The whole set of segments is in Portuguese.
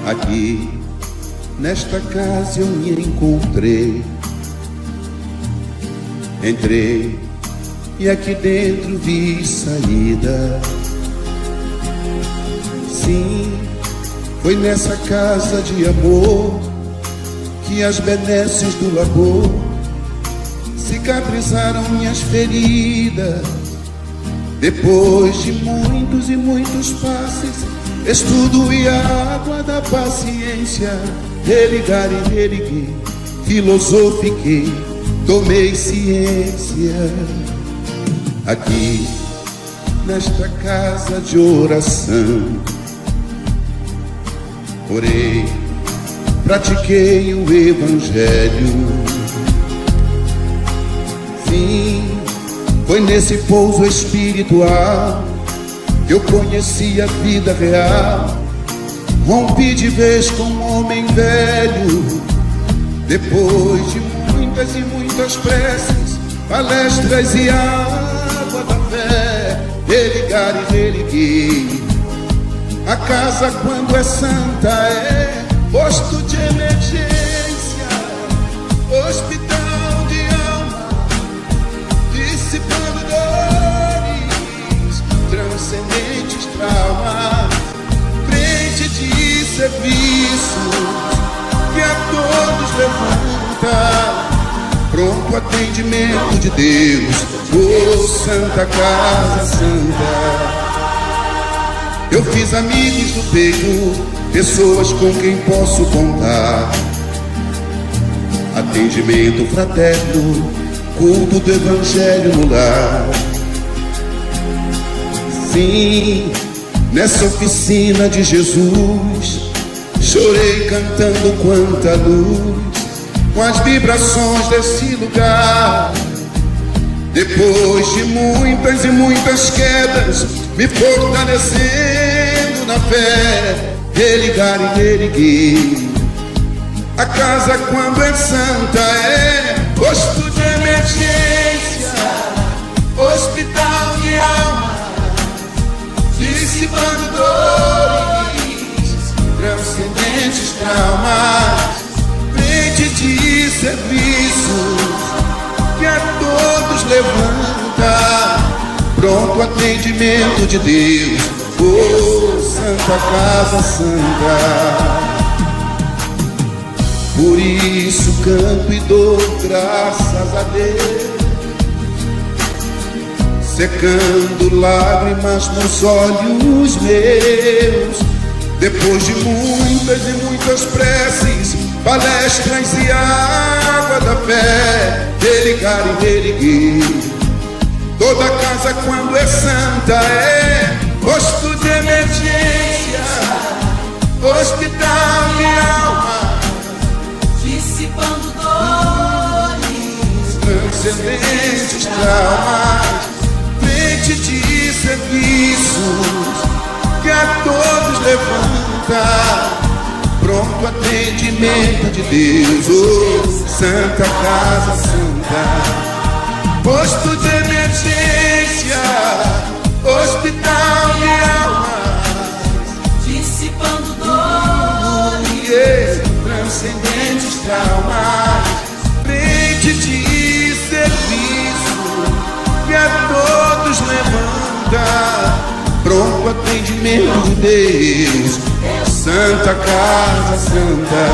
Aqui, nesta casa eu me encontrei. Entrei e aqui dentro vi saída. Sim, foi nessa casa de amor que as benesses do labor cicatrizaram minhas feridas. Depois de muitos e muitos passes, estudo e a água da paciência, religar e religuei, filosofiquei, tomei ciência. Aqui, nesta casa de oração, orei, pratiquei o Evangelho. Sim, foi nesse pouso espiritual que eu conheci a vida real. Rompi de vez com um homem velho. Depois de muitas e muitas preces, palestras e água da fé, religar e religuei. A casa, quando é santa, é posto de emergência, hospital de alma, dissipando dores, transcendentes traumas, frente de serviço que a todos levanta, pronto atendimento de Deus, oh Santa Casa Santa. Eu fiz amigos do peito, pessoas com quem posso contar, atendimento fraterno, culto do Evangelho no lar. Sim, nessa oficina de Jesus, chorei cantando quanta luz, com as vibrações desse lugar. Depois de muitas e muitas quedas, me fortalecendo na fé, religar e religuei. A casa, quando é santa, é posto de emergência, hospital de alma, dissipando dores, transcendentes traumas, frente de serviços que a todos levanta, pronto atendimento de Deus, oh Santa Casa Santa. Por isso canto e dou graças a Deus, secando lágrimas nos olhos meus. Depois de muitas e muitas preces, palestras e água da fé, religar e religuei. Toda casa, quando é santa, é posto de emergência, hospital de alma, dissipando dores, transcendentes traumas, frente de serviços que a todos levanta, pronto atendimento de Deus, oh Santa Casa Santa. Posto de emergência, hospital de almas, dissipando dores, transcendentes traumas, frente de serviço que a todos levanta, pronto atendimento de Deus, Santa Casa Santa.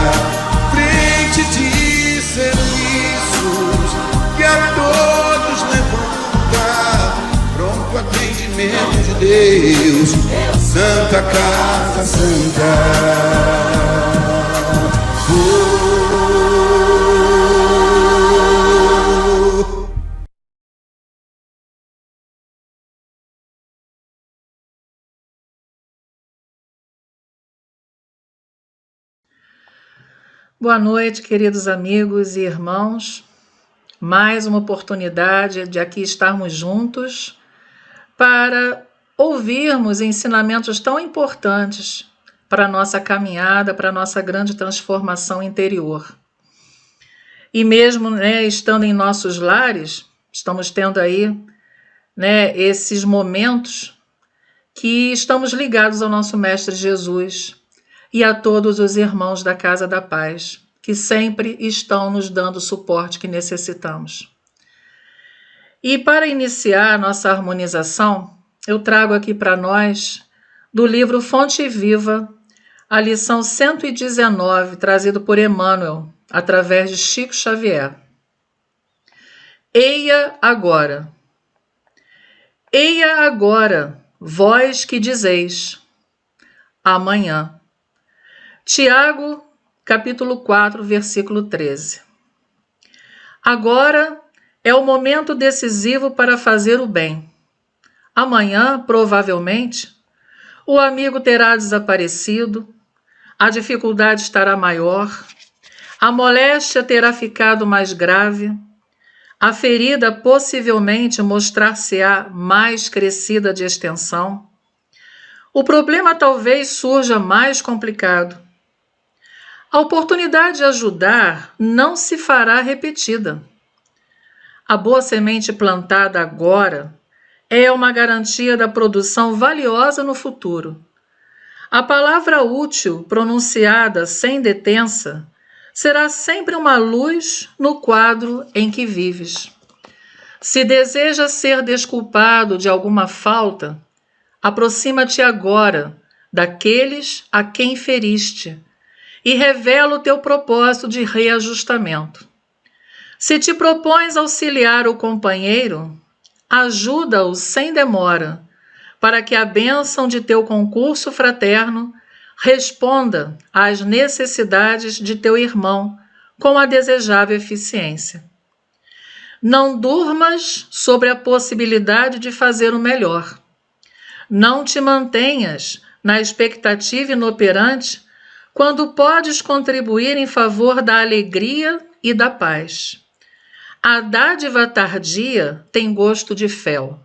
Frente de serviços que a todos levanta, pronto atendimento de Deus, Santa Casa Santa. Boa noite, queridos amigos e irmãos. Mais uma oportunidade de aqui estarmos juntos para ouvirmos ensinamentos tão importantes para a nossa caminhada, para a nossa grande transformação interior. E mesmo, estando em nossos lares, estamos tendo aí, esses momentos que estamos ligados ao nosso Mestre Jesus e a todos os irmãos da Casa da Paz, que sempre estão nos dando o suporte que necessitamos. E para iniciar a nossa harmonização, eu trago aqui para nós, do livro Fonte Viva, a lição 119, trazido por Emmanuel, através de Chico Xavier. Eia agora, vós que dizeis, amanhã. Tiago, capítulo 4, versículo 13. Agora é o momento decisivo para fazer o bem. Amanhã, provavelmente, o amigo terá desaparecido, a dificuldade estará maior, a moléstia terá ficado mais grave, a ferida possivelmente mostrar-se-á mais crescida de extensão. O problema talvez surja mais complicado. A oportunidade de ajudar não se fará repetida. A boa semente plantada agora é uma garantia da produção valiosa no futuro. A palavra útil, pronunciada sem detença, será sempre uma luz no quadro em que vives. Se deseja ser desculpado de alguma falta, aproxima-te agora daqueles a quem feriste e revela o teu propósito de reajustamento. Se te propões auxiliar o companheiro, ajuda-o sem demora, para que a bênção de teu concurso fraterno responda às necessidades de teu irmão com a desejável eficiência. Não durmas sobre a possibilidade de fazer o melhor. Não te mantenhas na expectativa inoperante quando podes contribuir em favor da alegria e da paz. A dádiva tardia tem gosto de fel.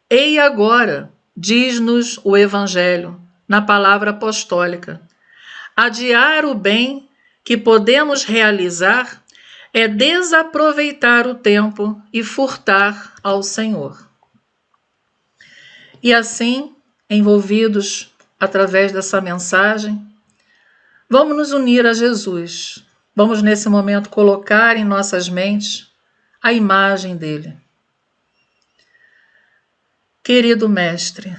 Ei agora, diz-nos o Evangelho, na palavra apostólica, adiar o bem que podemos realizar é desaproveitar o tempo e furtar ao Senhor. E assim, envolvidos através dessa mensagem, vamos nos unir a Jesus. Vamos nesse momento colocar em nossas mentes a imagem dele. Querido Mestre,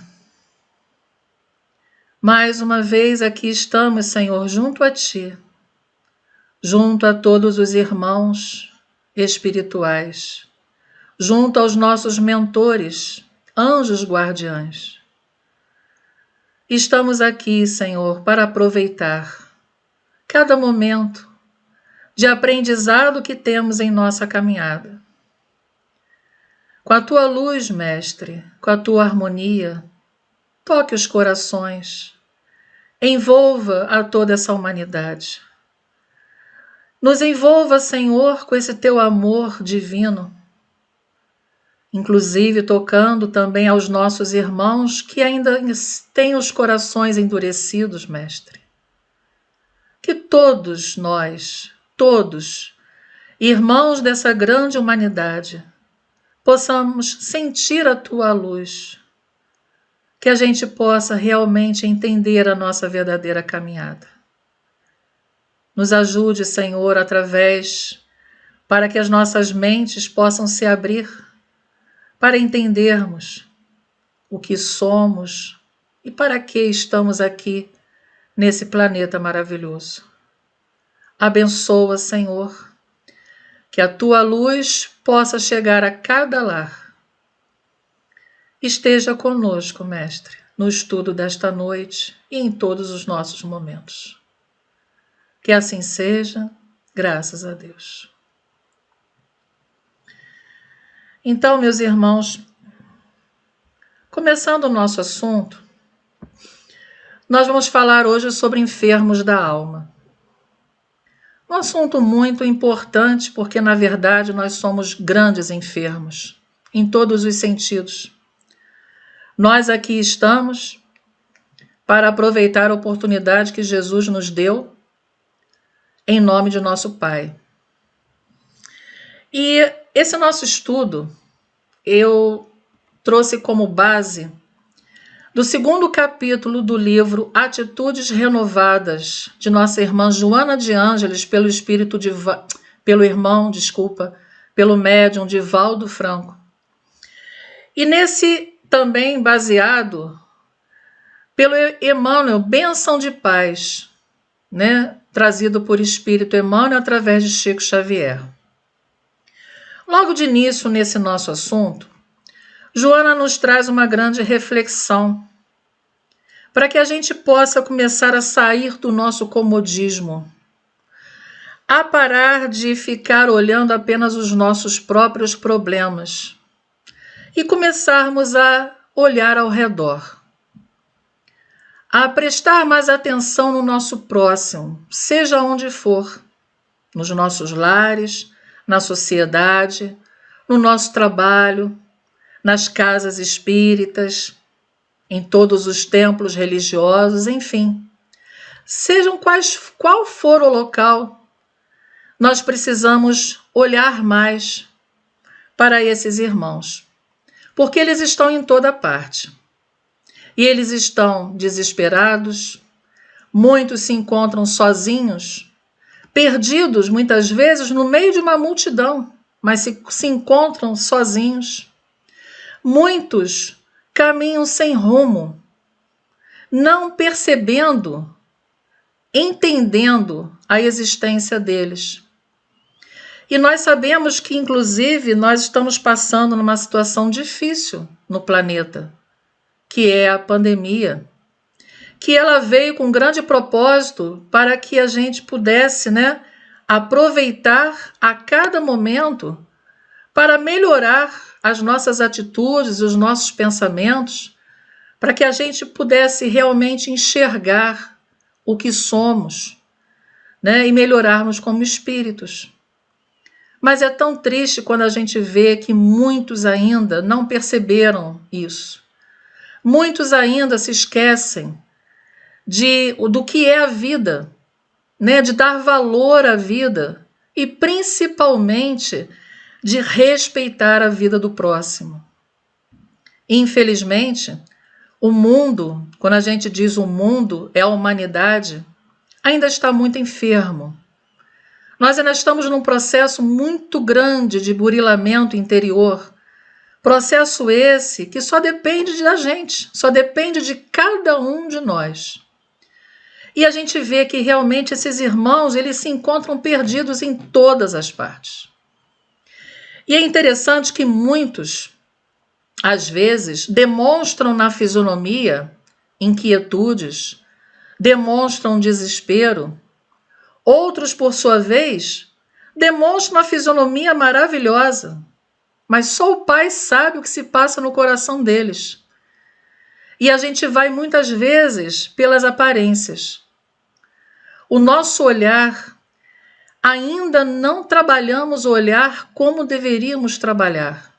mais uma vez aqui estamos, Senhor, junto a Ti, junto a todos os irmãos espirituais, junto aos nossos mentores, anjos guardiães. Estamos aqui, Senhor, para aproveitar cada momento de aprendizado que temos em nossa caminhada. Com a Tua luz, Mestre, com a Tua harmonia, toque os corações, envolva a toda essa humanidade. Nos envolva, Senhor, com esse Teu amor divino, inclusive tocando também aos nossos irmãos que ainda têm os corações endurecidos, Mestre. Que todos nós, todos, irmãos dessa grande humanidade, possamos sentir a Tua luz, que a gente possa realmente entender a nossa verdadeira caminhada. Nos ajude, Senhor, para que as nossas mentes possam se abrir para entendermos o que somos e para que estamos aqui nesse planeta maravilhoso. Abençoa, Senhor, que a Tua luz possa chegar a cada lar. Esteja conosco, Mestre, no estudo desta noite e em todos os nossos momentos. Que assim seja, graças a Deus. Então, meus irmãos, começando o nosso assunto, nós vamos falar hoje sobre enfermos da alma. Um assunto muito importante, porque, na verdade, nós somos grandes enfermos, em todos os sentidos. Nós aqui estamos para aproveitar a oportunidade que Jesus nos deu, em nome de nosso Pai. E esse nosso estudo, eu trouxe como base do segundo capítulo do livro Atitudes Renovadas, de nossa irmã Joana de Ângeles, pelo médium Divaldo Franco. E nesse também baseado pelo Emmanuel, Bênção de Paz, né? Trazido por Espírito Emmanuel através de Chico Xavier. Logo de início nesse nosso assunto, Joana nos traz uma grande reflexão para que a gente possa começar a sair do nosso comodismo, a parar de ficar olhando apenas os nossos próprios problemas e começarmos a olhar ao redor, a prestar mais atenção no nosso próximo, seja onde for, nos nossos lares, na sociedade, no nosso trabalho, nas casas espíritas, em todos os templos religiosos, enfim. Qual for o local, nós precisamos olhar mais para esses irmãos, porque eles estão em toda parte. E eles estão desesperados, muitos se encontram sozinhos, perdidos muitas vezes no meio de uma multidão, mas se encontram sozinhos. Muitos caminham sem rumo, não percebendo, entendendo a existência deles. E nós sabemos que, inclusive, nós estamos passando numa situação difícil no planeta, que é a pandemia, que ela veio com grande propósito para que a gente pudesse, aproveitar a cada momento para melhorar as nossas atitudes, os nossos pensamentos, para que a gente pudesse realmente enxergar o que somos, e melhorarmos como espíritos. Mas é tão triste quando a gente vê que muitos ainda não perceberam isso. Muitos ainda se esquecem do que é a vida, de dar valor à vida e principalmente de respeitar a vida do próximo. Infelizmente, o mundo, quando a gente diz o mundo, é a humanidade, ainda está muito enfermo. Nós ainda estamos num processo muito grande de burilamento interior, processo esse que só depende da gente, só depende de cada um de nós. E a gente vê que realmente esses irmãos, eles se encontram perdidos em todas as partes. E é interessante que muitos, às vezes, demonstram na fisionomia inquietudes, demonstram desespero. Outros, por sua vez, demonstram uma fisionomia maravilhosa, mas só o Pai sabe o que se passa no coração deles. E a gente vai muitas vezes pelas aparências. O nosso olhar, ainda não trabalhamos o olhar como deveríamos trabalhar.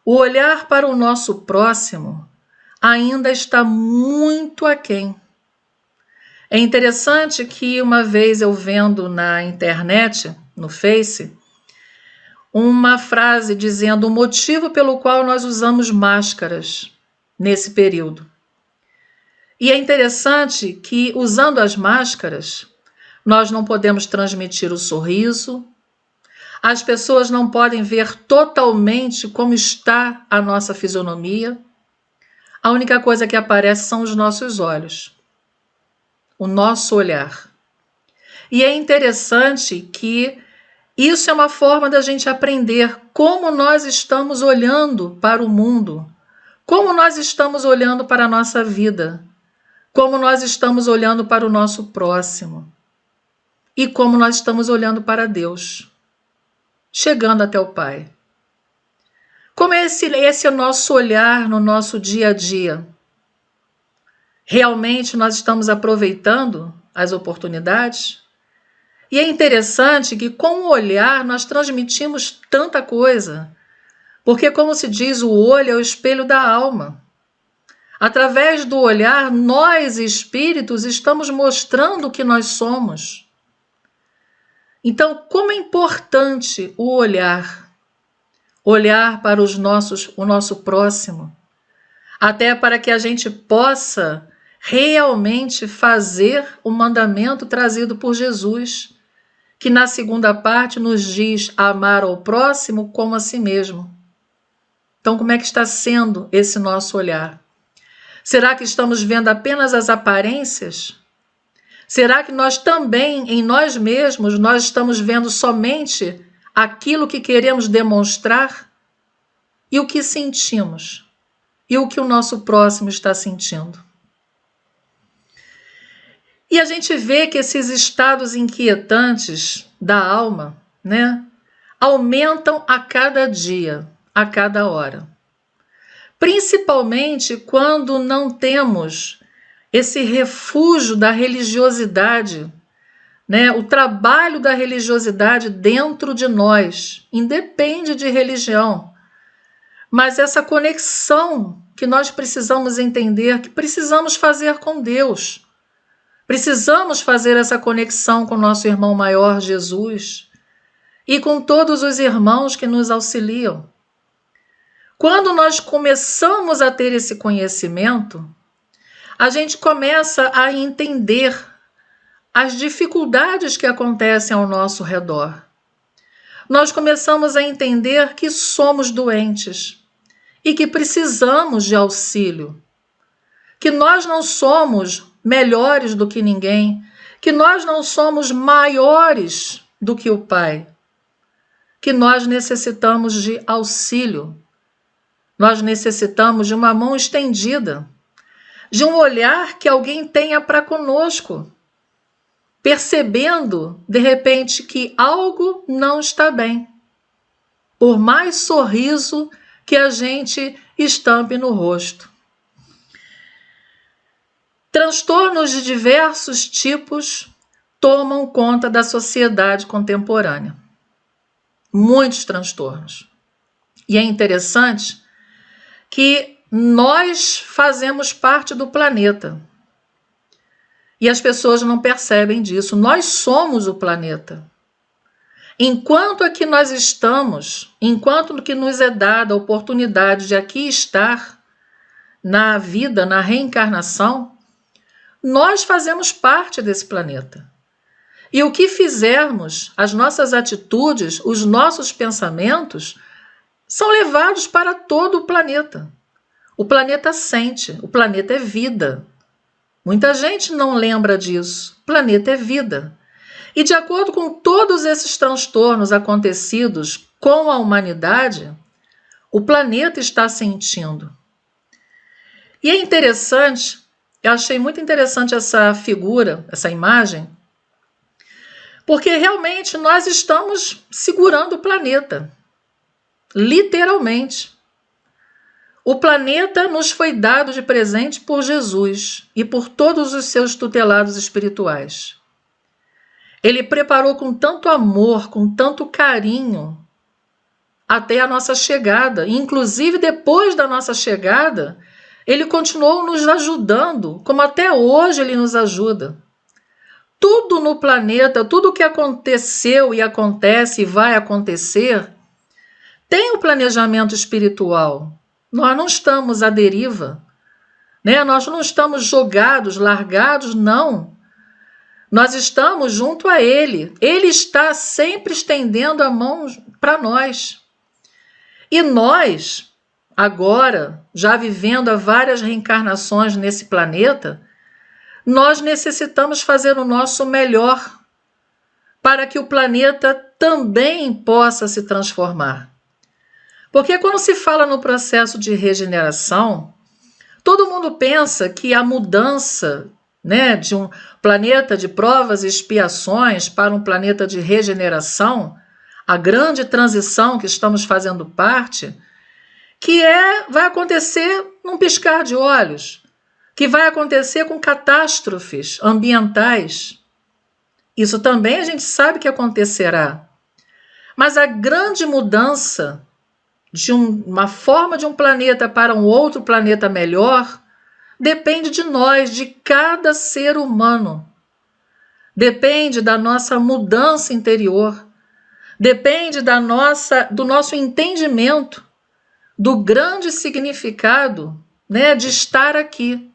O olhar para o nosso próximo ainda está muito aquém. É interessante que uma vez eu vendo na internet, no Face, uma frase dizendo o motivo pelo qual nós usamos máscaras nesse período. E é interessante que, usando as máscaras, nós não podemos transmitir o sorriso, as pessoas não podem ver totalmente como está a nossa fisionomia. A única coisa que aparece são os nossos olhos, o nosso olhar. E é interessante que isso é uma forma da gente aprender como nós estamos olhando para o mundo, como nós estamos olhando para a nossa vida, como nós estamos olhando para o nosso próximo e como nós estamos olhando para Deus, chegando até o Pai. Como esse é o nosso olhar no nosso dia a dia? Realmente nós estamos aproveitando as oportunidades? E é interessante que com o olhar nós transmitimos tanta coisa, porque, como se diz, o olho é o espelho da alma. Através do olhar, nós, espíritos, estamos mostrando o que nós somos. Então, como é importante o olhar para o nosso próximo. até para que a gente possa realmente fazer o mandamento trazido por Jesus, que na segunda parte nos diz amar ao próximo como a si mesmo. Então, como é que está sendo esse nosso olhar? Será que estamos vendo apenas as aparências? Será que nós também, em nós mesmos, nós estamos vendo somente aquilo que queremos demonstrar? E o que sentimos? E o que o nosso próximo está sentindo? E a gente vê que esses estados inquietantes da alma, né, aumentam a cada dia, a cada hora. Principalmente quando não temos esse refúgio da religiosidade, né, o trabalho da religiosidade dentro de nós, independe de religião, mas essa conexão que nós precisamos entender, que precisamos fazer com Deus. Precisamos fazer essa conexão com o nosso irmão maior, Jesus, e com todos os irmãos que nos auxiliam. Quando nós começamos a ter esse conhecimento, a gente começa a entender as dificuldades que acontecem ao nosso redor. Nós começamos a entender que somos doentes e que precisamos de auxílio, que nós não somos melhores do que ninguém, que nós não somos maiores do que o Pai, que nós necessitamos de auxílio, nós necessitamos de uma mão estendida, de um olhar que alguém tenha para conosco, percebendo, de repente, que algo não está bem, por mais sorriso que a gente estampe no rosto. Transtornos de diversos tipos tomam conta da sociedade contemporânea. Muitos transtornos. E é interessante que nós fazemos parte do planeta. E as pessoas não percebem disso. Nós somos o planeta. Enquanto aqui nós estamos, enquanto que nos é dada a oportunidade de aqui estar na vida, na reencarnação, nós fazemos parte desse planeta. E o que fizermos, as nossas atitudes, os nossos pensamentos, são levados para todo o planeta. O planeta sente, o planeta é vida. Muita gente não lembra disso. O planeta é vida. E de acordo com todos esses transtornos acontecidos com a humanidade, o planeta está sentindo. E é interessante, eu achei muito interessante essa figura, essa imagem, porque realmente nós estamos segurando o planeta, literalmente. O planeta nos foi dado de presente por Jesus e por todos os seus tutelados espirituais. Ele preparou com tanto amor, com tanto carinho, até a nossa chegada. Inclusive, depois da nossa chegada, ele continuou nos ajudando, como até hoje ele nos ajuda. Tudo no planeta, tudo que aconteceu e acontece e vai acontecer, tem um planejamento espiritual. Nós não estamos à deriva, né? Nós não estamos jogados, largados, não. Nós estamos junto a Ele. Ele está sempre estendendo a mão para nós. E nós, agora, já vivendo há várias reencarnações nesse planeta, nós necessitamos fazer o nosso melhor para que o planeta também possa se transformar. Porque quando se fala no processo de regeneração, todo mundo pensa que a mudança, né, de um planeta de provas e expiações para um planeta de regeneração, a grande transição que estamos fazendo parte, que vai acontecer num piscar de olhos, que vai acontecer com catástrofes ambientais. Isso também a gente sabe que acontecerá. Mas a grande mudança de uma forma de um planeta para um outro planeta melhor depende de nós, de cada ser humano. Depende da nossa mudança interior. Depende do nosso entendimento do grande significado, né, de estar aqui,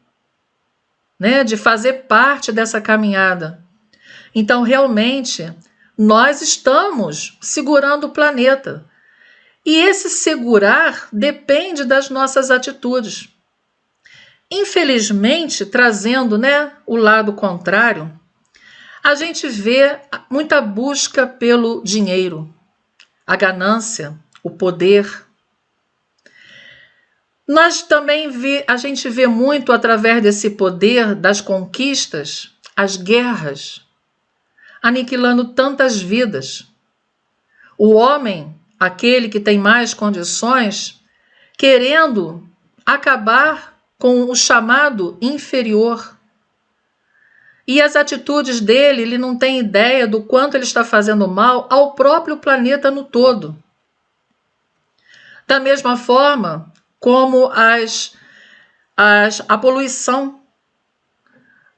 né, de fazer parte dessa caminhada. Então, realmente, nós estamos segurando o planeta. E esse segurar depende das nossas atitudes. Infelizmente, trazendo, né, o lado contrário, a gente vê muita busca pelo dinheiro, a ganância, o poder. A gente vê muito através desse poder, das conquistas, as guerras, aniquilando tantas vidas. O homem, aquele que tem mais condições, querendo acabar com o chamado inferior. E as atitudes dele, ele não tem ideia do quanto ele está fazendo mal ao próprio planeta no todo. Da mesma forma como a poluição,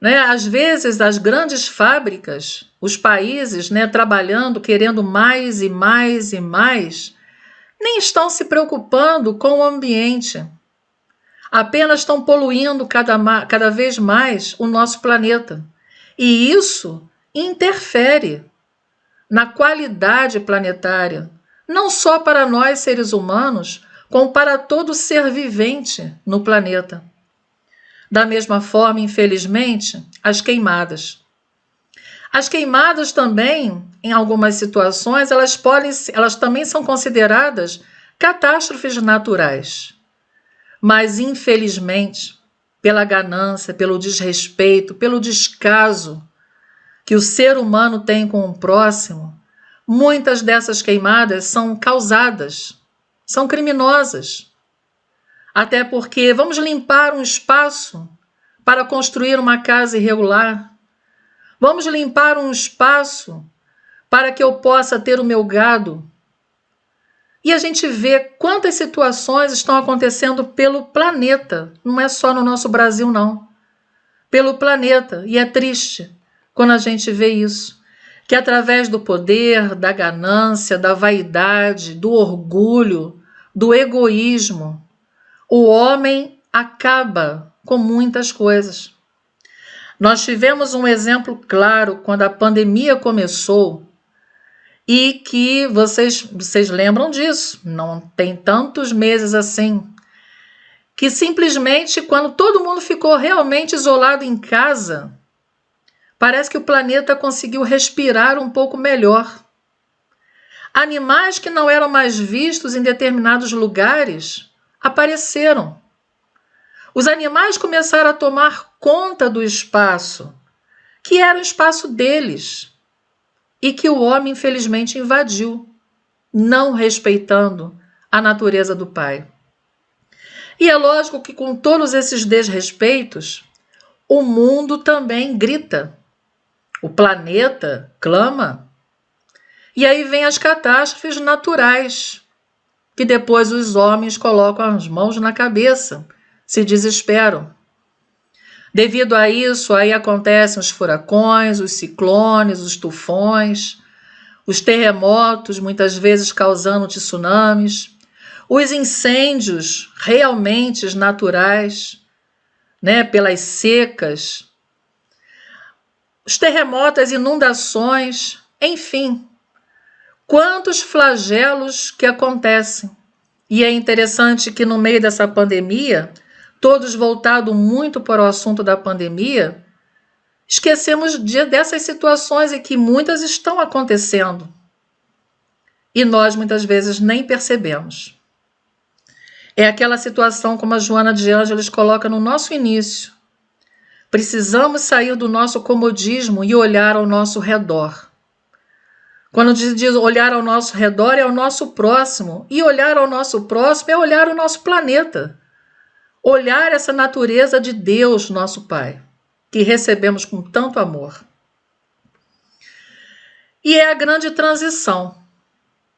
né? Às vezes, as grandes fábricas, os países, né, trabalhando, querendo mais e mais e mais, nem estão se preocupando com o ambiente. Apenas estão poluindo cada vez mais o nosso planeta. E isso interfere na qualidade planetária, não só para nós seres humanos, como para todo ser vivente no planeta. Da mesma forma, infelizmente, as queimadas. As queimadas também, em algumas situações, elas também são consideradas catástrofes naturais. Mas, infelizmente, pela ganância, pelo desrespeito, pelo descaso que o ser humano tem com o próximo, muitas dessas queimadas são causadas, são criminosas. Até porque vamos limpar um espaço para construir uma casa irregular. Vamos limpar um espaço para que eu possa ter o meu gado. E a gente vê quantas situações estão acontecendo pelo planeta. Não é só no nosso Brasil, não. Pelo planeta. E é triste quando a gente vê isso. Que através do poder, da ganância, da vaidade, do orgulho, do egoísmo, o homem acaba com muitas coisas. Nós tivemos um exemplo claro quando a pandemia começou e que vocês lembram disso, não tem tantos meses assim, que simplesmente quando todo mundo ficou realmente isolado em casa, parece que o planeta conseguiu respirar um pouco melhor. Animais que não eram mais vistos em determinados lugares apareceram. Os animais começaram a tomar conta do espaço, que era o espaço deles, e que o homem, infelizmente, invadiu, não respeitando a natureza do Pai. E é lógico que com todos esses desrespeitos, o mundo também grita, o planeta clama, e aí vem as catástrofes naturais, que depois os homens colocam as mãos na cabeça, se desesperam. Devido a isso, aí acontecem os furacões, os ciclones, os tufões, os terremotos, muitas vezes causando tsunamis, os incêndios realmente naturais, né, pelas secas, os terremotos, as inundações, enfim, quantos flagelos que acontecem. E é interessante que no meio dessa pandemia, todos voltados muito para o assunto da pandemia, esquecemos dessas situações e que muitas estão acontecendo. E nós muitas vezes nem percebemos. É aquela situação como a Joana de Ângeles coloca no nosso início. Precisamos sair do nosso comodismo e olhar ao nosso redor. Quando diz olhar ao nosso redor, é ao nosso próximo. E olhar ao nosso próximo é olhar o nosso planeta. Olhar essa natureza de Deus, nosso Pai, que recebemos com tanto amor. E é a grande transição.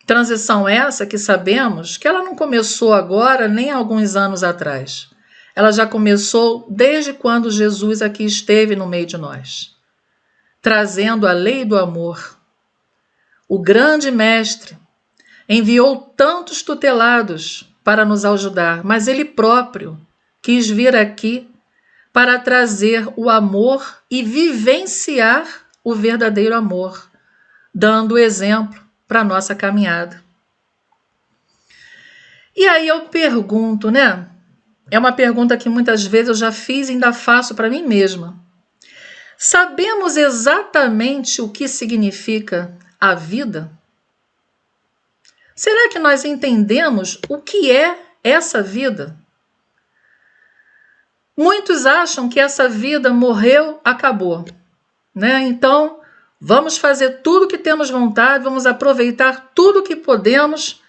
Transição essa que sabemos que ela não começou agora nem alguns anos atrás. Ela já começou desde quando Jesus aqui esteve no meio de nós, trazendo a lei do amor. O grande mestre enviou tantos tutelados para nos ajudar, mas ele próprio quis vir aqui para trazer o amor e vivenciar o verdadeiro amor, dando exemplo para a nossa caminhada. E aí eu pergunto, né? É uma pergunta que muitas vezes eu já fiz e ainda faço para mim mesma. Sabemos exatamente o que significa a vida? Será que nós entendemos o que é essa vida? Muitos acham que essa vida morreu, acabou, né? Então, vamos fazer tudo que temos vontade, vamos aproveitar tudo que podemos,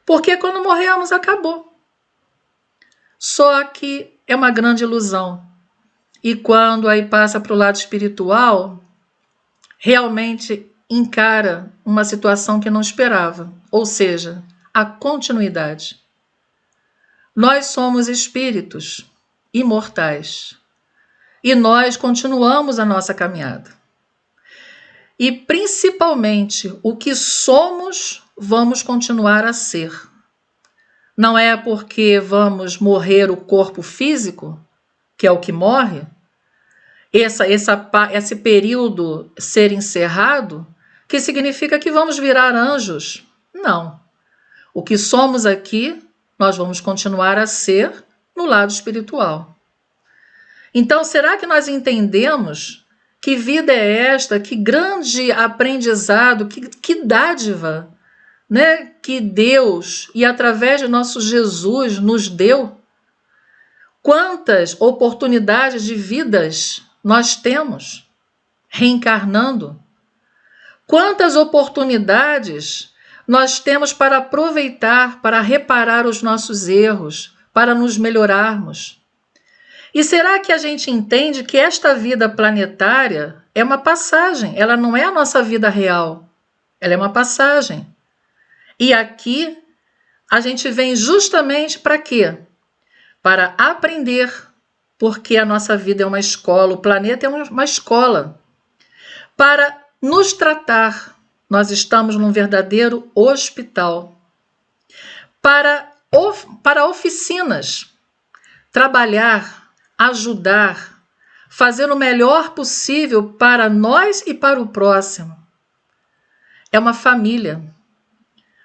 porque quando morremos, acabou. Só que é uma grande ilusão. E quando aí passa para o lado espiritual, realmente encara uma situação que não esperava, ou seja, a continuidade. Nós somos espíritos imortais e nós continuamos a nossa caminhada. E principalmente o que somos, vamos continuar a ser. Não é porque vamos morrer o corpo físico, que é o que morre, esse período ser encerrado, que significa que vamos virar anjos. Não. O que somos aqui, nós vamos continuar a ser no lado espiritual. Então, será que nós entendemos que vida é esta, que grande aprendizado, que dádiva, né, que Deus e através de nosso Jesus nos deu? Quantas oportunidades de vidas nós temos reencarnando? Quantas oportunidades nós temos para aproveitar, para reparar os nossos erros, para nos melhorarmos? E será que a gente entende que esta vida planetária é uma passagem? Ela não é a nossa vida real, ela é uma passagem. E aqui a gente vem justamente para quê? Para aprender, porque a nossa vida é uma escola, o planeta é uma escola. Para nos tratar, nós estamos num verdadeiro hospital. Para oficinas, trabalhar, ajudar, fazer o melhor possível para nós e para o próximo. É uma família.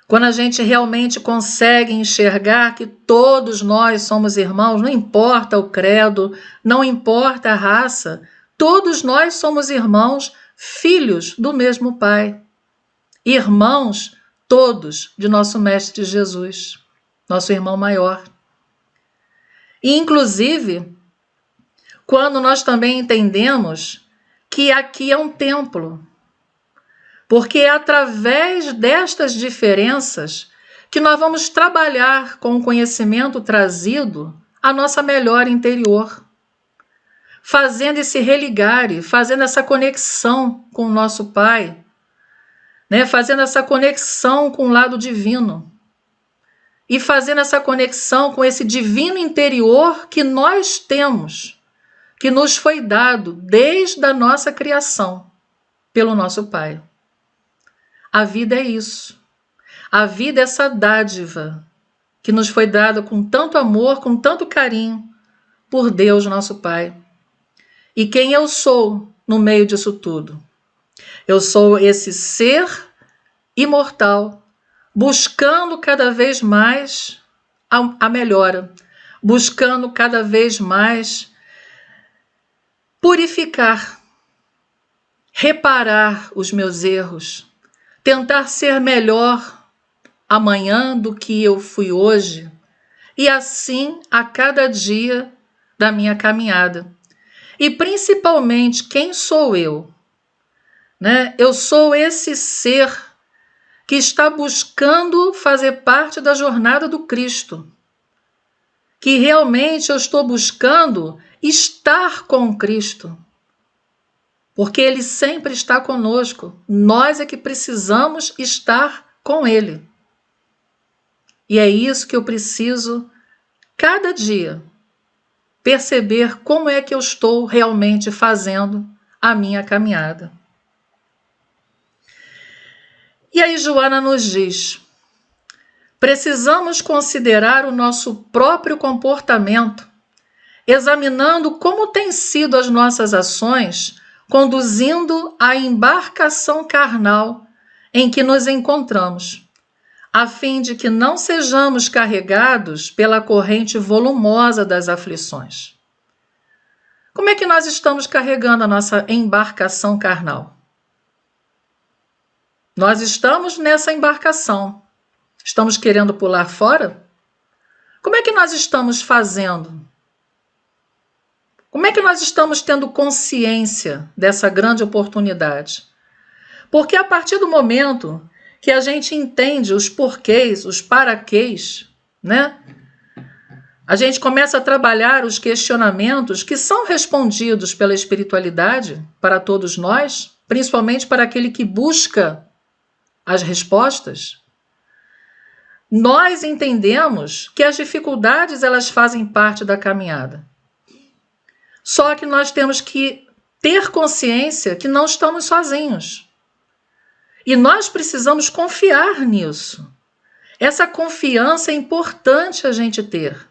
Quando a gente realmente consegue enxergar que todos nós somos irmãos, não importa o credo, não importa a raça, todos nós somos irmãos, filhos do mesmo Pai. Irmãos todos de nosso Mestre Jesus, nosso irmão maior. E, inclusive, quando nós também entendemos que aqui é um templo, porque é através destas diferenças que nós vamos trabalhar com o conhecimento trazido a nossa melhora interior, fazendo esse religare, fazendo essa conexão com o nosso Pai, né? Fazendo essa conexão com o lado divino e fazendo essa conexão com esse divino interior que nós temos, que nos foi dado desde a nossa criação pelo nosso Pai. A vida é isso. A vida é essa dádiva que nos foi dada com tanto amor, com tanto carinho por Deus, nosso Pai. E quem eu sou no meio disso tudo? Eu sou esse ser imortal, buscando cada vez mais a melhora, buscando cada vez mais purificar, reparar os meus erros, tentar ser melhor amanhã do que eu fui hoje, e assim a cada dia da minha caminhada. E principalmente, quem sou eu? Né? Eu sou esse ser que está buscando fazer parte da jornada do Cristo, que realmente eu estou buscando estar com Cristo, porque Ele sempre está conosco. Nós é que precisamos estar com Ele. E é isso que eu preciso, cada dia, perceber como é que eu estou realmente fazendo a minha caminhada. E aí Joana nos diz: precisamos considerar o nosso próprio comportamento examinando como têm sido as nossas ações conduzindo à embarcação carnal em que nos encontramos, a fim de que não sejamos carregados pela corrente volumosa das aflições. Como é que nós estamos carregando a nossa embarcação carnal? Nós estamos nessa embarcação. Estamos querendo pular fora? Como é que nós estamos fazendo? Como é que nós estamos tendo consciência dessa grande oportunidade? Porque a partir do momento que a gente entende os porquês, os paraquês, né? A gente começa a trabalhar os questionamentos que são respondidos pela espiritualidade para todos nós, principalmente para aquele que busca as respostas. Nós entendemos que as dificuldades elas fazem parte da caminhada. Só que nós temos que ter consciência que não estamos sozinhos. E nós precisamos confiar nisso. Essa confiança é importante a gente ter.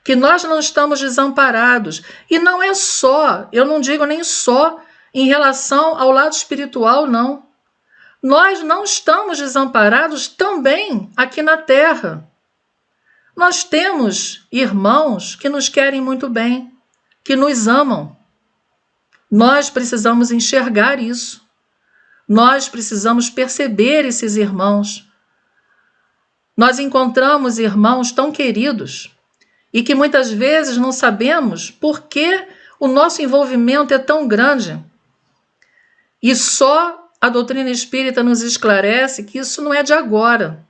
Que nós não estamos desamparados. E não é só, eu não digo nem só em relação ao lado espiritual, não. Nós não estamos desamparados também aqui na Terra. Nós temos irmãos que nos querem muito bem, que nos amam. Nós precisamos enxergar isso. Nós precisamos perceber esses irmãos. Nós encontramos irmãos tão queridos e que muitas vezes não sabemos por que o nosso envolvimento é tão grande. E só a doutrina espírita nos esclarece que isso não é de agora.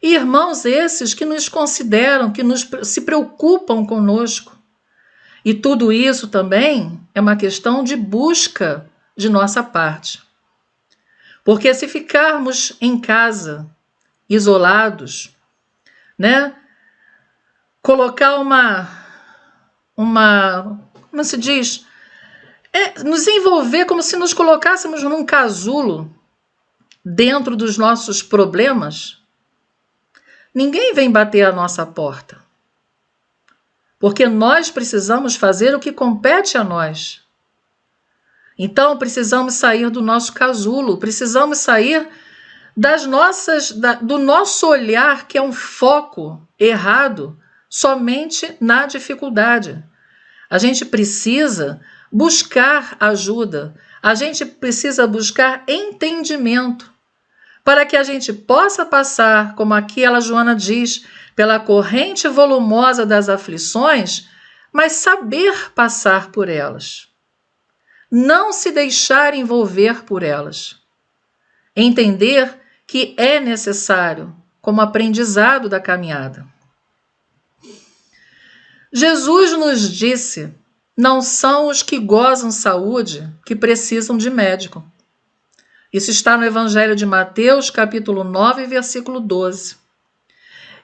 E irmãos esses que nos consideram, que se preocupam conosco. E tudo isso também é uma questão de busca de nossa parte. Porque se ficarmos em casa, isolados, né? Colocar como se diz? Nos envolver como se nos colocássemos num casulo dentro dos nossos problemas, ninguém vem bater a nossa porta. Porque nós precisamos fazer o que compete a nós. Então, precisamos sair do nosso casulo, precisamos sair do nosso olhar, que é um foco errado, somente na dificuldade. A gente precisa buscar ajuda, a gente precisa buscar entendimento, para que a gente possa passar, como aqui a Joana diz, pela corrente volumosa das aflições, mas saber passar por elas. Não se deixar envolver por elas. Entender que é necessário, como aprendizado da caminhada. Jesus nos disse, não são os que gozam saúde que precisam de médico. Isso está no Evangelho de Mateus, capítulo 9, versículo 12.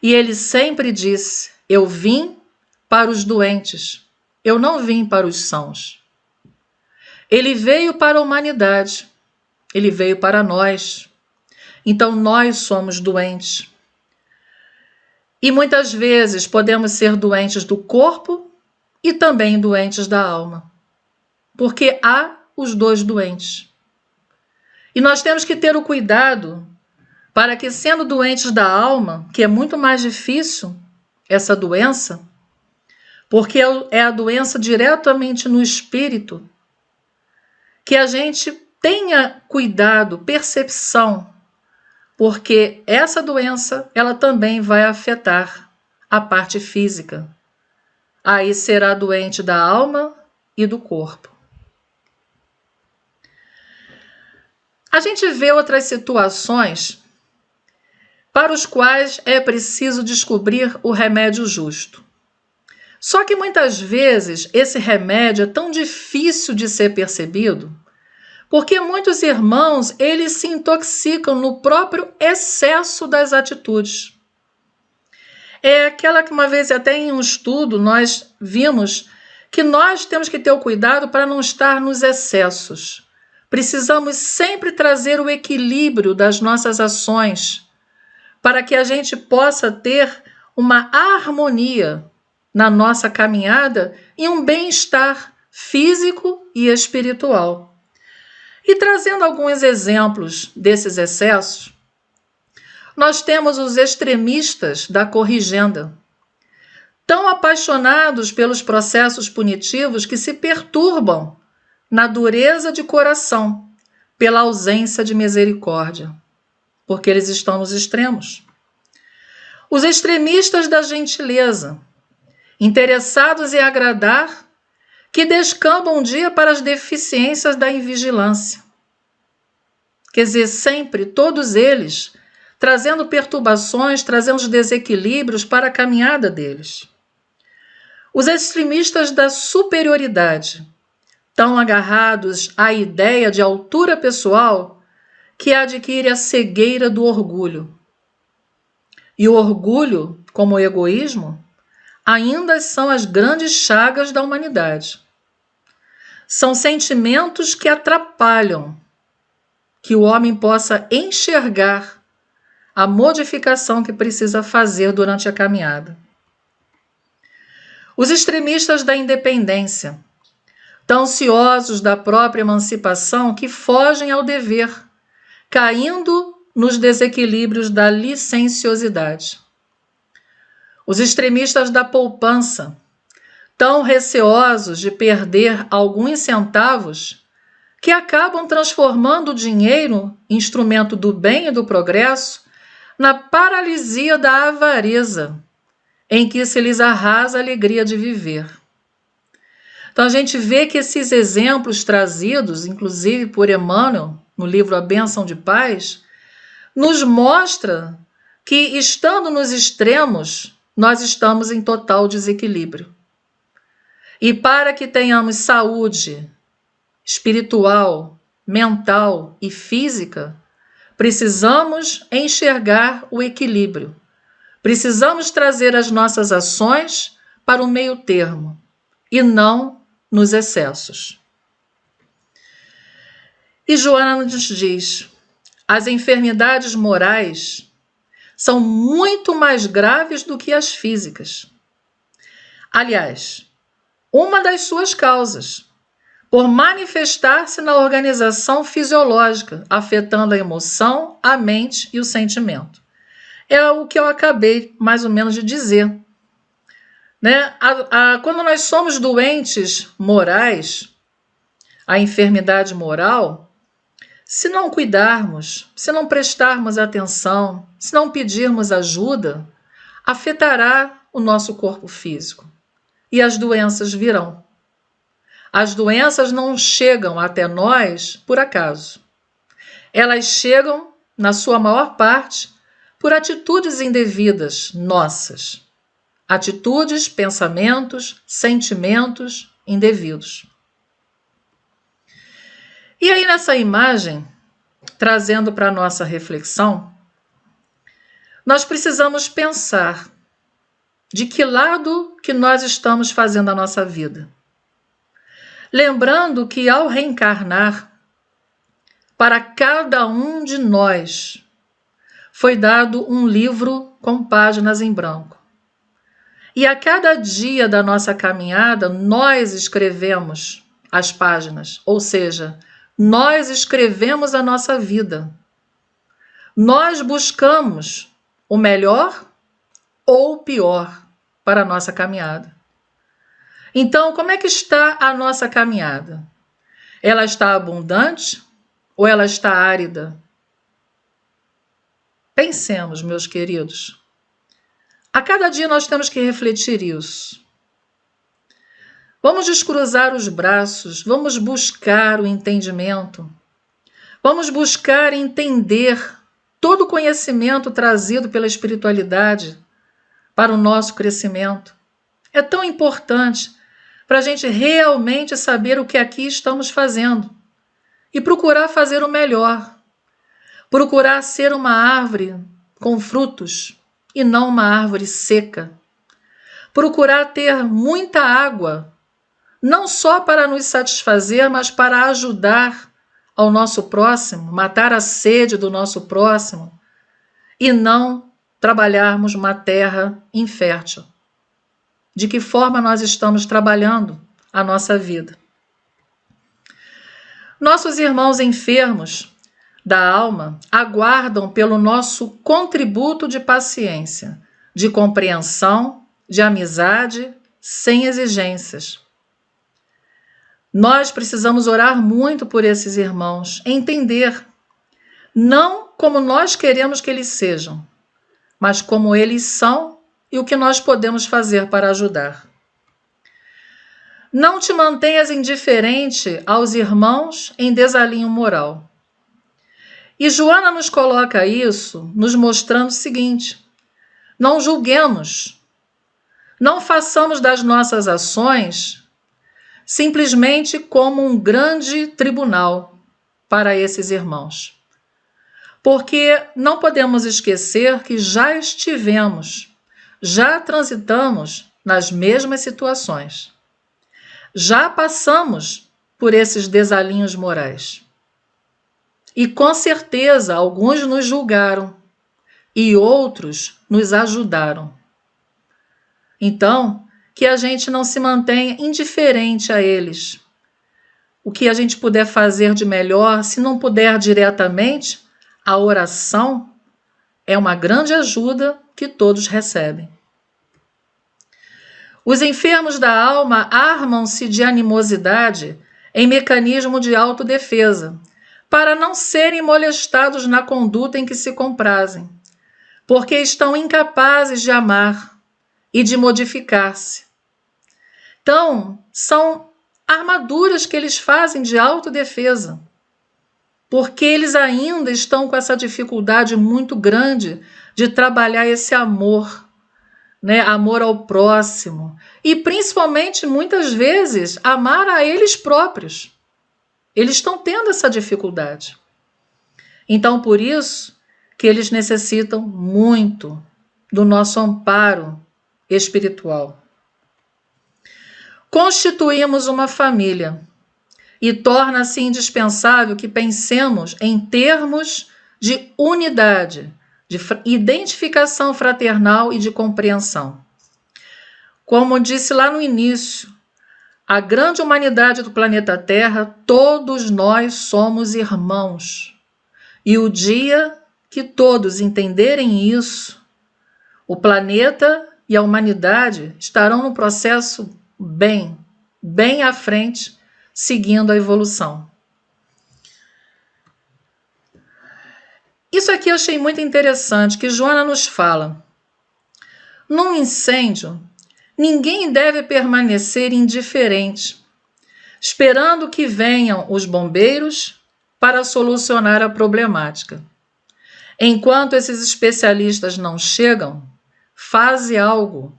E ele sempre disse, eu vim para os doentes, eu não vim para os sãos. Ele veio para a humanidade, ele veio para nós. Então nós somos doentes. E muitas vezes podemos ser doentes do corpo e também doentes da alma. Porque há os dois doentes. E nós temos que ter o cuidado para que, sendo doentes da alma, que é muito mais difícil essa doença, porque é a doença diretamente no espírito, que a gente tenha cuidado, percepção, porque essa doença, ela também vai afetar a parte física. Aí será doente da alma e do corpo. A gente vê outras situações para os quais é preciso descobrir o remédio justo. Só que muitas vezes esse remédio é tão difícil de ser percebido, porque muitos irmãos, eles se intoxicam no próprio excesso das atitudes. É aquela que uma vez até em um estudo nós vimos que nós temos que ter o cuidado para não estar nos excessos. Precisamos sempre trazer o equilíbrio das nossas ações para que a gente possa ter uma harmonia na nossa caminhada e um bem-estar físico e espiritual. E trazendo alguns exemplos desses excessos, nós temos os extremistas da corrigenda, tão apaixonados pelos processos punitivos que se perturbam na dureza de coração, pela ausência de misericórdia, porque eles estão nos extremos. Os extremistas da gentileza, interessados em agradar, que descambam um dia para as deficiências da invigilância. Quer dizer, sempre, todos eles, trazendo perturbações, trazendo desequilíbrios para a caminhada deles. Os extremistas da superioridade, tão agarrados à ideia de altura pessoal que adquire a cegueira do orgulho. E o orgulho, como o egoísmo, ainda são as grandes chagas da humanidade. São sentimentos que atrapalham que o homem possa enxergar a modificação que precisa fazer durante a caminhada. Os extremistas da independência, tão ansiosos da própria emancipação que fogem ao dever, caindo nos desequilíbrios da licenciosidade. Os extremistas da poupança, tão receosos de perder alguns centavos, que acabam transformando o dinheiro, instrumento do bem e do progresso, na paralisia da avareza, em que se lhes arrasa a alegria de viver. Então a gente vê que esses exemplos trazidos, inclusive por Emmanuel, no livro A Bênção de Paz, nos mostra que, estando nos extremos, nós estamos em total desequilíbrio. E para que tenhamos saúde espiritual, mental e física, precisamos enxergar o equilíbrio. Precisamos trazer as nossas ações para o meio termo e não nos excessos. E Joana nos diz: as enfermidades morais são muito mais graves do que as físicas. Aliás, uma das suas causas, por manifestar-se na organização fisiológica, afetando a emoção, a mente e o sentimento. É o que eu acabei mais ou menos de dizer. Né? Quando nós somos doentes morais, a enfermidade moral, se não cuidarmos, se não prestarmos atenção, se não pedirmos ajuda, afetará o nosso corpo físico. E as doenças virão. As doenças não chegam até nós por acaso. Elas chegam, na sua maior parte, por atitudes indevidas nossas. Atitudes, pensamentos, sentimentos indevidos. E aí nessa imagem, trazendo para a nossa reflexão, nós precisamos pensar de que lado que nós estamos fazendo a nossa vida. Lembrando que ao reencarnar, para cada um de nós foi dado um livro com páginas em branco. E a cada dia da nossa caminhada, nós escrevemos as páginas, ou seja, nós escrevemos a nossa vida. Nós buscamos o melhor ou o pior para a nossa caminhada. Então, como é que está a nossa caminhada? Ela está abundante ou ela está árida? Pensemos, meus queridos. A cada dia nós temos que refletir isso. Vamos descruzar os braços, vamos buscar o entendimento, vamos buscar entender todo o conhecimento trazido pela espiritualidade para o nosso crescimento. É tão importante para a gente realmente saber o que aqui estamos fazendo e procurar fazer o melhor, procurar ser uma árvore com frutos e não uma árvore seca, procurar ter muita água, não só para nos satisfazer, mas para ajudar ao nosso próximo, matar a sede do nosso próximo e não trabalharmos uma terra infértil. de que forma nós estamos trabalhando a nossa vida. Nossos irmãos enfermos da alma aguardam pelo nosso contributo de paciência, de compreensão, de amizade, sem exigências. Nós precisamos orar muito por esses irmãos, entender, não como nós queremos que eles sejam, mas como eles são e o que nós podemos fazer para ajudar. Não te mantenhas indiferente aos irmãos em desalinho moral. E Joana nos coloca isso, nos mostrando o seguinte: não julguemos, não façamos das nossas ações simplesmente como um grande tribunal para esses irmãos. Porque não podemos esquecer que já estivemos, já transitamos nas mesmas situações. Já passamos por esses desalinhos morais. E com certeza alguns nos julgaram e outros nos ajudaram. Então, que a gente não se mantenha indiferente a eles. O que a gente puder fazer de melhor, se não puder diretamente, a oração é uma grande ajuda que todos recebem. Os enfermos da alma armam-se de animosidade em mecanismo de autodefesa, para não serem molestados na conduta em que se comprazem, porque estão incapazes de amar e de modificar-se. Então, são armaduras que eles fazem de autodefesa, porque eles ainda estão com essa dificuldade muito grande de trabalhar esse amor, né? Amor ao próximo e principalmente, muitas vezes, amar a eles próprios. Eles estão tendo essa dificuldade. Então, por isso que eles necessitam muito do nosso amparo espiritual. Constituímos uma família e torna-se indispensável que pensemos em termos de unidade, de identificação fraternal e de compreensão. Como disse lá no início, a grande humanidade do planeta Terra, todos nós somos irmãos. E o dia que todos entenderem isso, o planeta e a humanidade estarão no processo bem à frente, seguindo a evolução. Isso aqui eu achei muito interessante, que Joana nos fala. Num incêndio, ninguém deve permanecer indiferente, esperando que venham os bombeiros para solucionar a problemática. Enquanto esses especialistas não chegam, faze algo,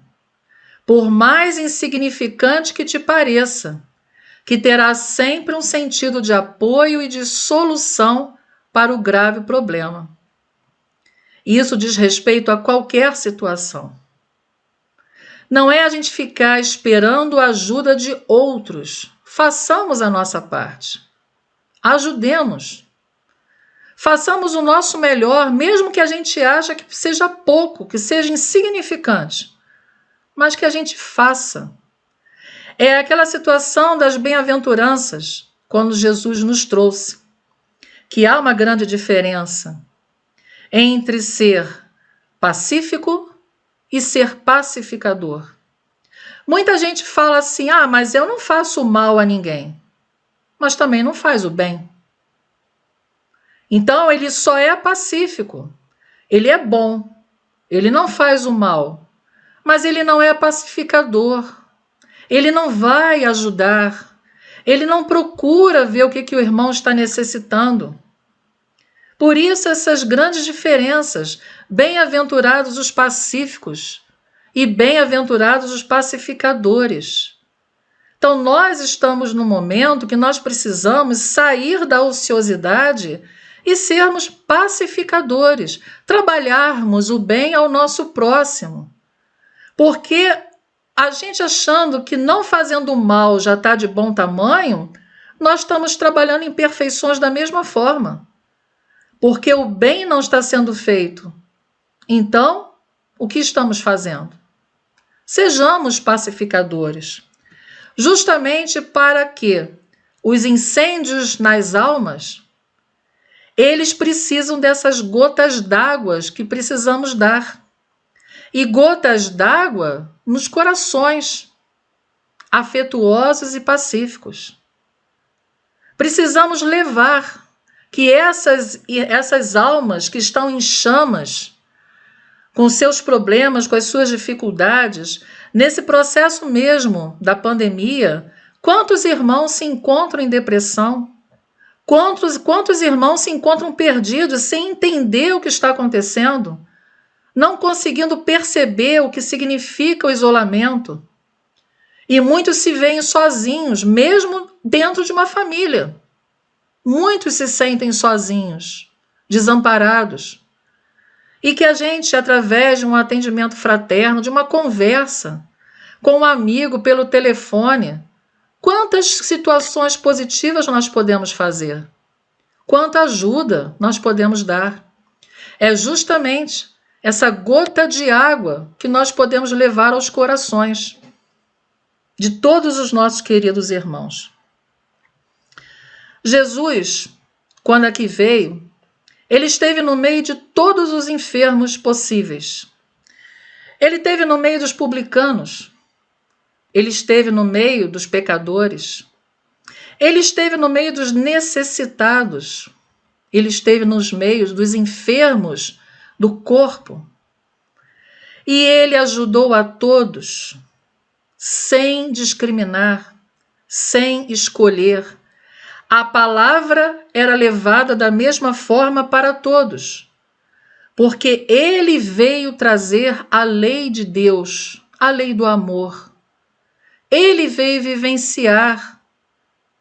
por mais insignificante que te pareça, que terá sempre um sentido de apoio e de solução para o grave problema. Isso diz respeito a qualquer situação. Não é a gente ficar esperando a ajuda de outros. Façamos a nossa parte. Ajudemos. Façamos o nosso melhor, mesmo que a gente ache que seja pouco, que seja insignificante, mas que a gente faça. É aquela situação das bem-aventuranças, quando Jesus nos trouxe, que há uma grande diferença entre ser pacífico e ser pacificador. Muita gente fala assim, mas eu não faço mal a ninguém, mas também não faz o bem. Então ele só é pacífico, ele é bom, ele não faz o mal, mas ele não é pacificador, ele não vai ajudar, ele não procura ver o que o irmão está necessitando. Por isso essas grandes diferenças, bem-aventurados os pacíficos e bem-aventurados os pacificadores. Então nós estamos no momento que nós precisamos sair da ociosidade e sermos pacificadores, trabalharmos o bem ao nosso próximo. Porque a gente achando que não fazendo mal já está de bom tamanho, nós estamos trabalhando imperfeições da mesma forma. Porque o bem não está sendo feito. Então, o que estamos fazendo? Sejamos pacificadores, justamente para que os incêndios nas almas, eles precisam dessas gotas d'água que precisamos dar. E gotas d'água nos corações, afetuosos e pacíficos. Precisamos levar que essas almas que estão em chamas, com seus problemas, com as suas dificuldades, nesse processo mesmo da pandemia, quantos irmãos se encontram em depressão? Quantos irmãos se encontram perdidos, sem entender o que está acontecendo, não conseguindo perceber o que significa o isolamento? E muitos se veem sozinhos, mesmo dentro de uma família. Muitos se sentem sozinhos, desamparados. E que a gente, através de um atendimento fraterno, de uma conversa com um amigo pelo telefone, quantas situações positivas nós podemos fazer? Quanta ajuda nós podemos dar? É justamente essa gota de água que nós podemos levar aos corações de todos os nossos queridos irmãos. Jesus, quando aqui veio, ele esteve no meio de todos os enfermos possíveis. Ele esteve no meio dos publicanos. Ele esteve no meio dos pecadores. Ele esteve no meio dos necessitados. Ele esteve nos meios dos enfermos do corpo. E ele ajudou a todos, sem discriminar, sem escolher. A palavra era levada da mesma forma para todos, porque ele veio trazer a lei de Deus, a lei do amor. Ele veio vivenciar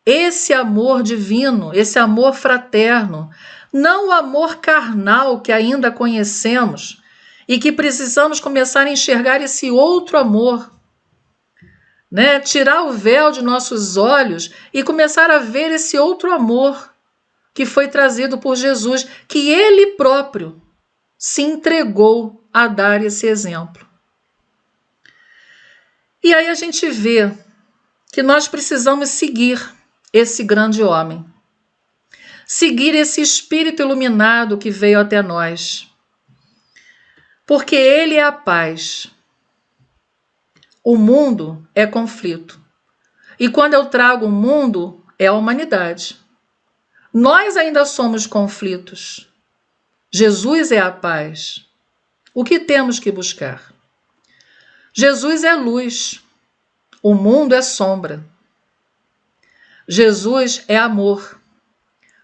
esse amor divino, esse amor fraterno, não o amor carnal que ainda conhecemos e que precisamos começar a enxergar esse outro amor, né? Tirar o véu de nossos olhos e começar a ver esse outro amor que foi trazido por Jesus, que ele próprio se entregou a dar esse exemplo. E aí a gente vê que nós precisamos seguir esse grande homem, seguir esse espírito iluminado que veio até nós, porque ele é a paz. O mundo é conflito. E quando eu trago o mundo, é a humanidade. Nós ainda somos conflitos. Jesus é a paz. O que temos que buscar? Jesus é luz. O mundo é sombra. Jesus é amor.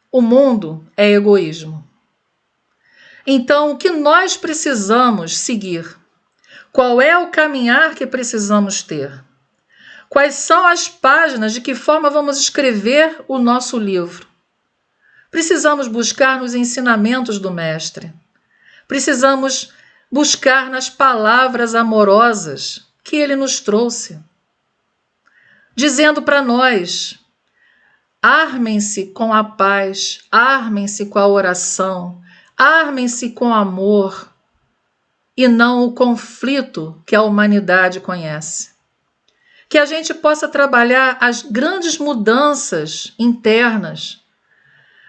O mundo é egoísmo. Então, o que nós precisamos seguir? Qual é o caminhar que precisamos ter? Quais são as páginas, de que forma vamos escrever o nosso livro? Precisamos buscar nos ensinamentos do Mestre. Precisamos buscar nas palavras amorosas que ele nos trouxe, dizendo para nós: armem-se com a paz, armem-se com a oração, armem-se com amor, e não o conflito que a humanidade conhece. Que a gente possa trabalhar as grandes mudanças internas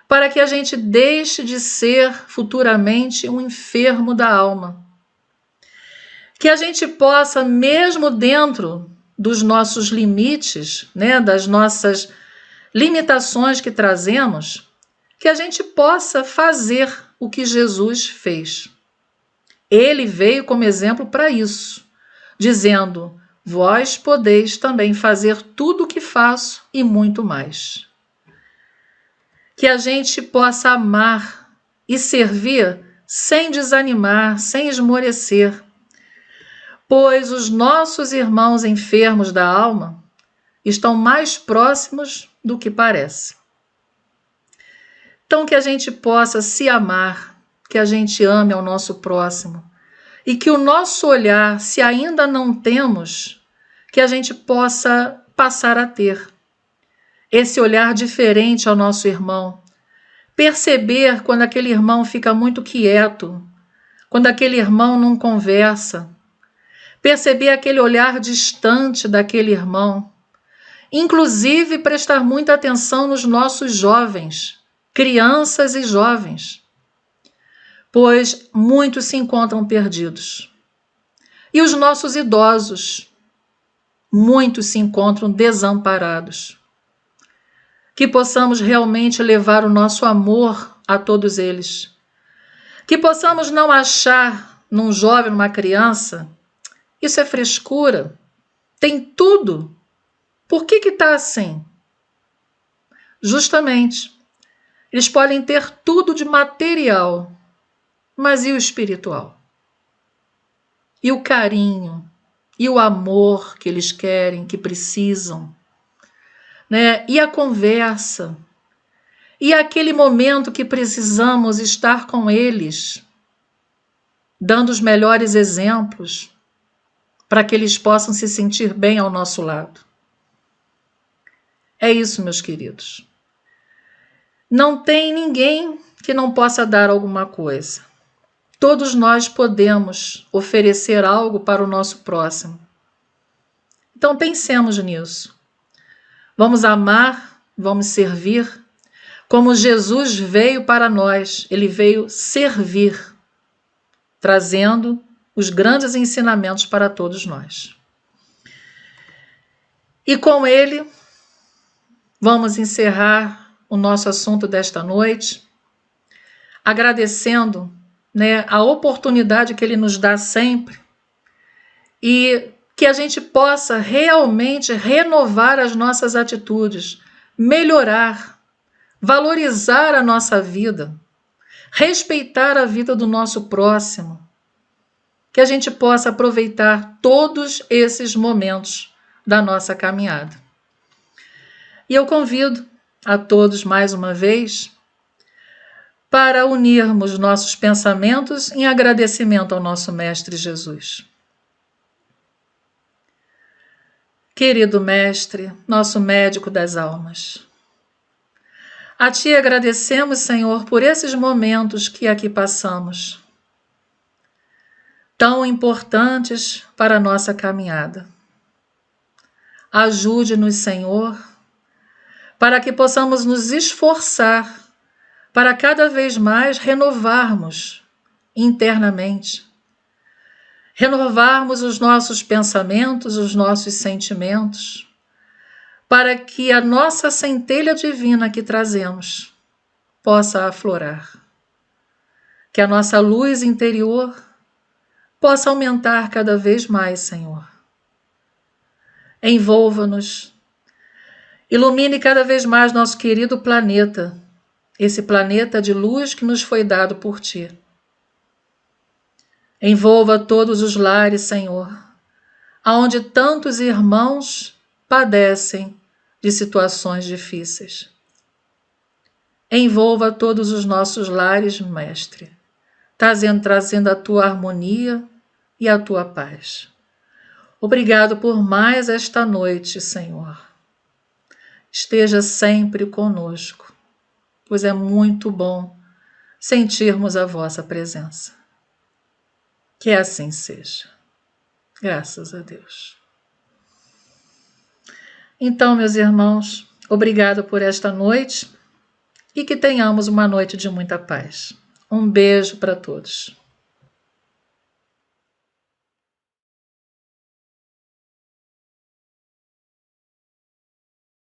para que a gente deixe de ser futuramente um enfermo da alma. Que a gente possa, mesmo dentro dos nossos limites, né, das nossas limitações que trazemos, que a gente possa fazer o que Jesus fez. Ele veio como exemplo para isso, dizendo: vós podeis também fazer tudo o que faço e muito mais. Que a gente possa amar e servir sem desanimar, sem esmorecer, pois os nossos irmãos enfermos da alma estão mais próximos do que parece. Então, que a gente possa se amar, que a gente ame ao nosso próximo e que o nosso olhar, se ainda não temos, que a gente possa passar a ter esse olhar diferente ao nosso irmão, perceber quando aquele irmão fica muito quieto, quando aquele irmão não conversa, perceber aquele olhar distante daquele irmão, inclusive prestar muita atenção nos nossos jovens, crianças e jovens, pois muitos se encontram perdidos. E os nossos idosos, muitos se encontram desamparados. Que possamos realmente levar o nosso amor a todos eles. Que possamos não achar num jovem, numa criança, isso é frescura, tem tudo. Por que está assim? Justamente, eles podem ter tudo de material, mas e o espiritual? E o carinho? E o amor que eles querem, que precisam? Né? E a conversa? E aquele momento que precisamos estar com eles, dando os melhores exemplos, para que eles possam se sentir bem ao nosso lado. É isso, meus queridos. Não tem ninguém que não possa dar alguma coisa. Todos nós podemos oferecer algo para o nosso próximo. Então pensemos nisso. Vamos amar, vamos servir, como Jesus veio para nós. Ele veio servir, trazendo os grandes ensinamentos para todos nós. E com ele, vamos encerrar o nosso assunto desta noite, agradecendo, né, a oportunidade que ele nos dá sempre e que a gente possa realmente renovar as nossas atitudes, melhorar, valorizar a nossa vida, respeitar a vida do nosso próximo, que a gente possa aproveitar todos esses momentos da nossa caminhada. E eu convido a todos mais uma vez para unirmos nossos pensamentos em agradecimento ao nosso Mestre Jesus. Querido Mestre, nosso médico das almas, a Ti agradecemos, Senhor, por esses momentos que aqui passamos, tão importantes para a nossa caminhada. Ajude-nos, Senhor, para que possamos nos esforçar para cada vez mais renovarmos internamente, renovarmos os nossos pensamentos, os nossos sentimentos, para que a nossa centelha divina que trazemos possa aflorar, que a nossa luz interior possa aumentar cada vez mais, Senhor. Envolva-nos, ilumine cada vez mais nosso querido planeta, esse planeta de luz que nos foi dado por Ti. Envolva todos os lares, Senhor, aonde tantos irmãos padecem de situações difíceis. Envolva todos os nossos lares, Mestre, trazendo a Tua harmonia e a Tua paz. Obrigado por mais esta noite, Senhor. Esteja sempre conosco, pois é muito bom sentirmos a vossa presença. Que assim seja. Graças a Deus. Então, meus irmãos, obrigado por esta noite e que tenhamos uma noite de muita paz. Um beijo para todos.